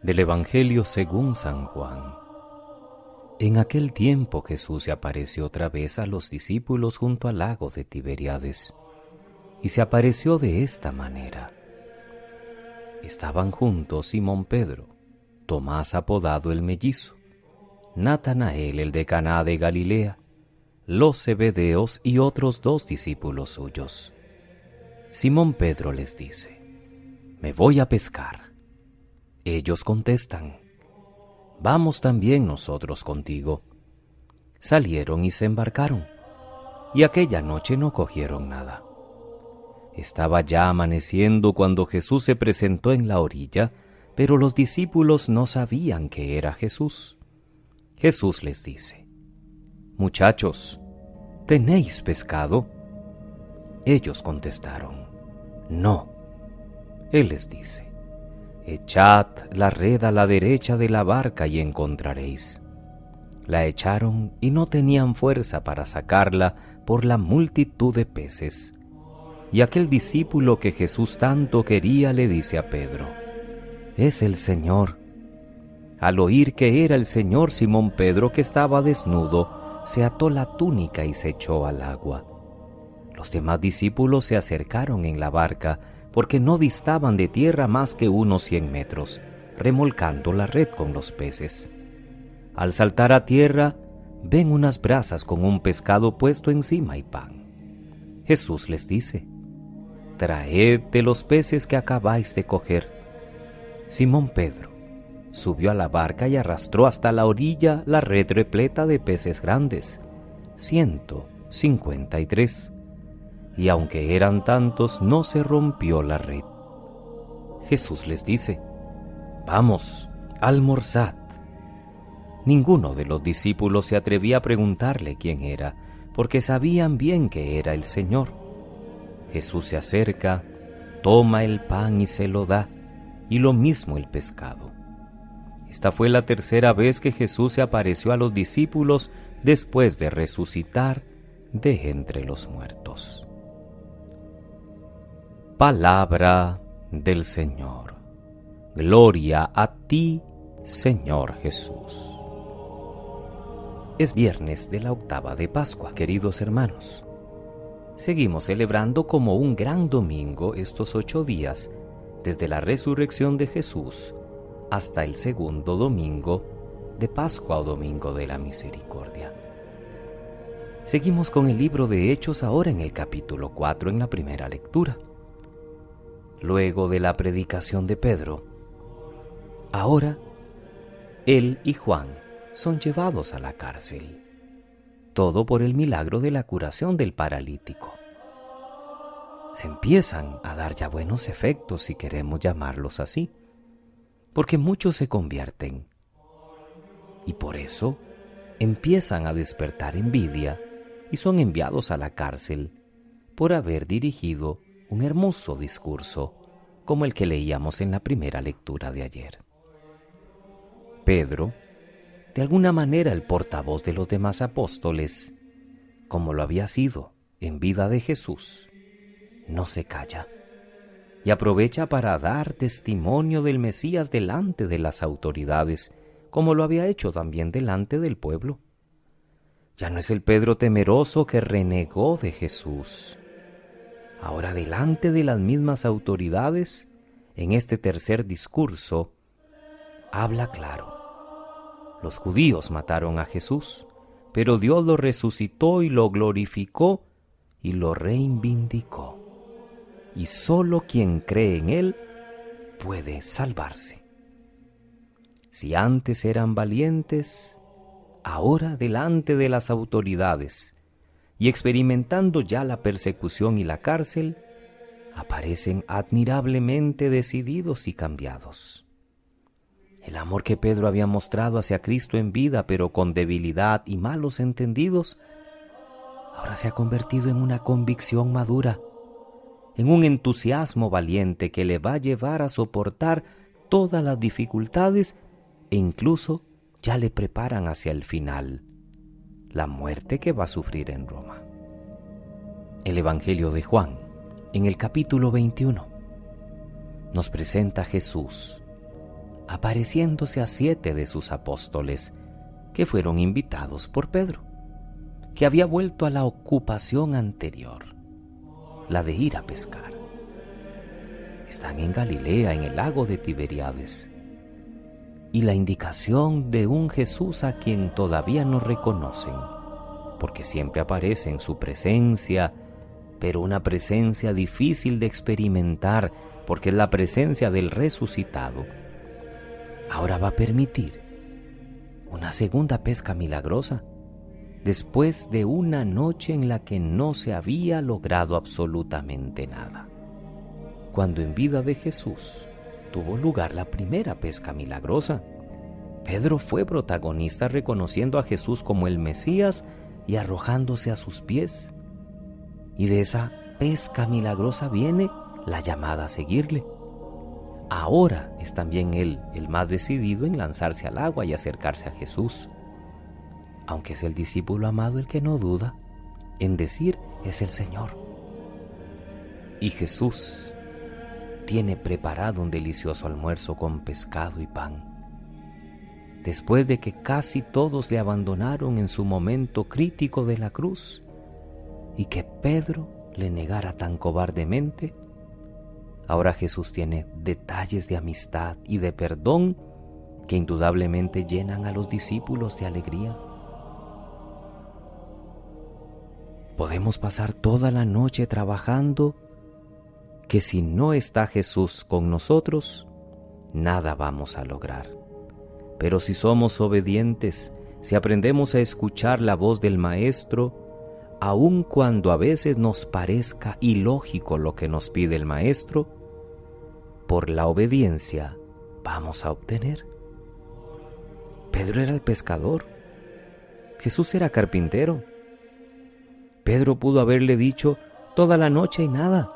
Del Evangelio según San Juan. En aquel tiempo Jesús se apareció otra vez a los discípulos junto al lago de Tiberíades, y se apareció de esta manera. Estaban juntos Simón Pedro, Tomás apodado el Mellizo, Natanael el de Caná de Galilea, los Zebedeos y otros 2 discípulos suyos. Simón Pedro les dice: «Me voy a pescar». Ellos contestan: «Vamos también nosotros contigo». Salieron y se embarcaron, y aquella noche no cogieron nada. Estaba ya amaneciendo cuando Jesús se presentó en la orilla, pero los discípulos no sabían que era Jesús. Jesús les dice: «Muchachos, ¿tenéis pescado?». Ellos contestaron: «No». Él les dice: «Echad la red a la derecha de la barca y encontraréis». La echaron y no tenían fuerza para sacarla por la multitud de peces. Y aquel discípulo que Jesús tanto quería le dice a Pedro: «Es el Señor». Al oír que era el Señor, Simón Pedro, que estaba desnudo, se ató la túnica y se echó al agua. Los demás discípulos se acercaron en la barca, porque no distaban de tierra más que unos 100 metros, remolcando la red con los peces. Al saltar a tierra, ven unas brasas con un pescado puesto encima y pan. Jesús les dice: «Traed de los peces que acabáis de coger». Simón Pedro subió a la barca y arrastró hasta la orilla la red repleta de peces grandes, 153. Y aunque eran tantos, no se rompió la red. Jesús les dice: «Vamos, almorzad». Ninguno de los discípulos se atrevía a preguntarle quién era, porque sabían bien que era el Señor. Jesús se acerca, toma el pan y se lo da, y lo mismo el pescado. Esta fue la tercera vez que Jesús se apareció a los discípulos después de resucitar de entre los muertos. Palabra del Señor. Gloria a ti, Señor Jesús. Es viernes de la octava de Pascua, queridos hermanos. Seguimos celebrando como un gran domingo estos 8 días, desde la resurrección de Jesús hasta el segundo domingo de Pascua o Domingo de la Misericordia. Seguimos con el libro de Hechos ahora en el capítulo 4 en la primera lectura. Luego de la predicación de Pedro, ahora él y Juan son llevados a la cárcel, todo por el milagro de la curación del paralítico. Se empiezan a dar ya buenos efectos, si queremos llamarlos así, porque muchos se convierten, y por eso empiezan a despertar envidia y son enviados a la cárcel por haber dirigido un hermoso discurso, como el que leíamos en la primera lectura de ayer. Pedro, de alguna manera el portavoz de los demás apóstoles, como lo había sido en vida de Jesús, no se calla y aprovecha para dar testimonio del Mesías delante de las autoridades, como lo había hecho también delante del pueblo. Ya no es el Pedro temeroso que renegó de Jesús. Ahora, delante de las mismas autoridades, en este tercer discurso, habla claro. Los judíos mataron a Jesús, pero Dios lo resucitó y lo glorificó y lo reivindicó. Y solo quien cree en Él puede salvarse. Si antes eran valientes, ahora delante de las autoridades, y experimentando ya la persecución y la cárcel, aparecen admirablemente decididos y cambiados. El amor que Pedro había mostrado hacia Cristo en vida, pero con debilidad y malos entendidos, ahora se ha convertido en una convicción madura, en un entusiasmo valiente que le va a llevar a soportar todas las dificultades e incluso ya le preparan hacia el final, la muerte que va a sufrir en Roma. El Evangelio de Juan, en el capítulo 21, nos presenta a Jesús apareciéndose a 7 de sus apóstoles, que fueron invitados por Pedro, que había vuelto a la ocupación anterior, la de ir a pescar. Están en Galilea, en el lago de Tiberíades, y la indicación de un Jesús a quien todavía no reconocen, porque siempre aparece en su presencia, pero una presencia difícil de experimentar, porque es la presencia del resucitado. Ahora va a permitir una segunda pesca milagrosa, después de una noche en la que no se había logrado absolutamente nada. Cuando en vida de Jesús tuvo lugar la primera pesca milagrosa, Pedro fue protagonista reconociendo a Jesús como el Mesías y arrojándose a sus pies. Y de esa pesca milagrosa viene la llamada a seguirle. Ahora es también él el más decidido en lanzarse al agua y acercarse a Jesús. Aunque es el discípulo amado el que no duda en decir es el Señor. Y Jesús tiene preparado un delicioso almuerzo con pescado y pan. Después de que casi todos le abandonaron en su momento crítico de la cruz y que Pedro le negara tan cobardemente, ahora Jesús tiene detalles de amistad y de perdón que indudablemente llenan a los discípulos de alegría. Podemos pasar toda la noche trabajando, que si no está Jesús con nosotros, nada vamos a lograr. Pero si somos obedientes, si aprendemos a escuchar la voz del Maestro, aun cuando a veces nos parezca ilógico lo que nos pide el Maestro, por la obediencia vamos a obtener. Pedro era el pescador, Jesús era carpintero. Pedro pudo haberle dicho toda la noche y nada,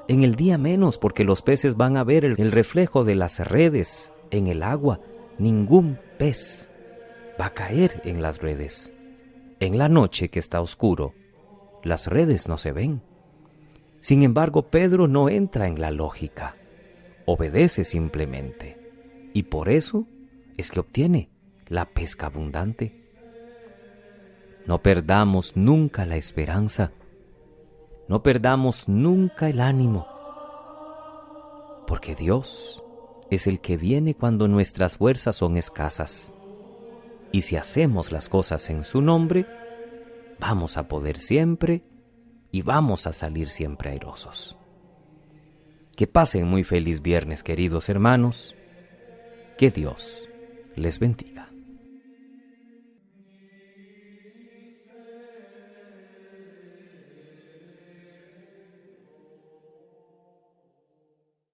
en el día menos, porque los peces van a ver el reflejo de las redes en el agua. Ningún pez va a caer en las redes. En la noche que está oscuro, las redes no se ven. Sin embargo, Pedro no entra en la lógica, obedece simplemente, y por eso es que obtiene la pesca abundante. No perdamos nunca la esperanza, no perdamos nunca el ánimo, porque Dios es el que viene cuando nuestras fuerzas son escasas. Y si hacemos las cosas en su nombre, vamos a poder siempre y vamos a salir siempre airosos. Que pasen muy feliz viernes, queridos hermanos. Que Dios les bendiga.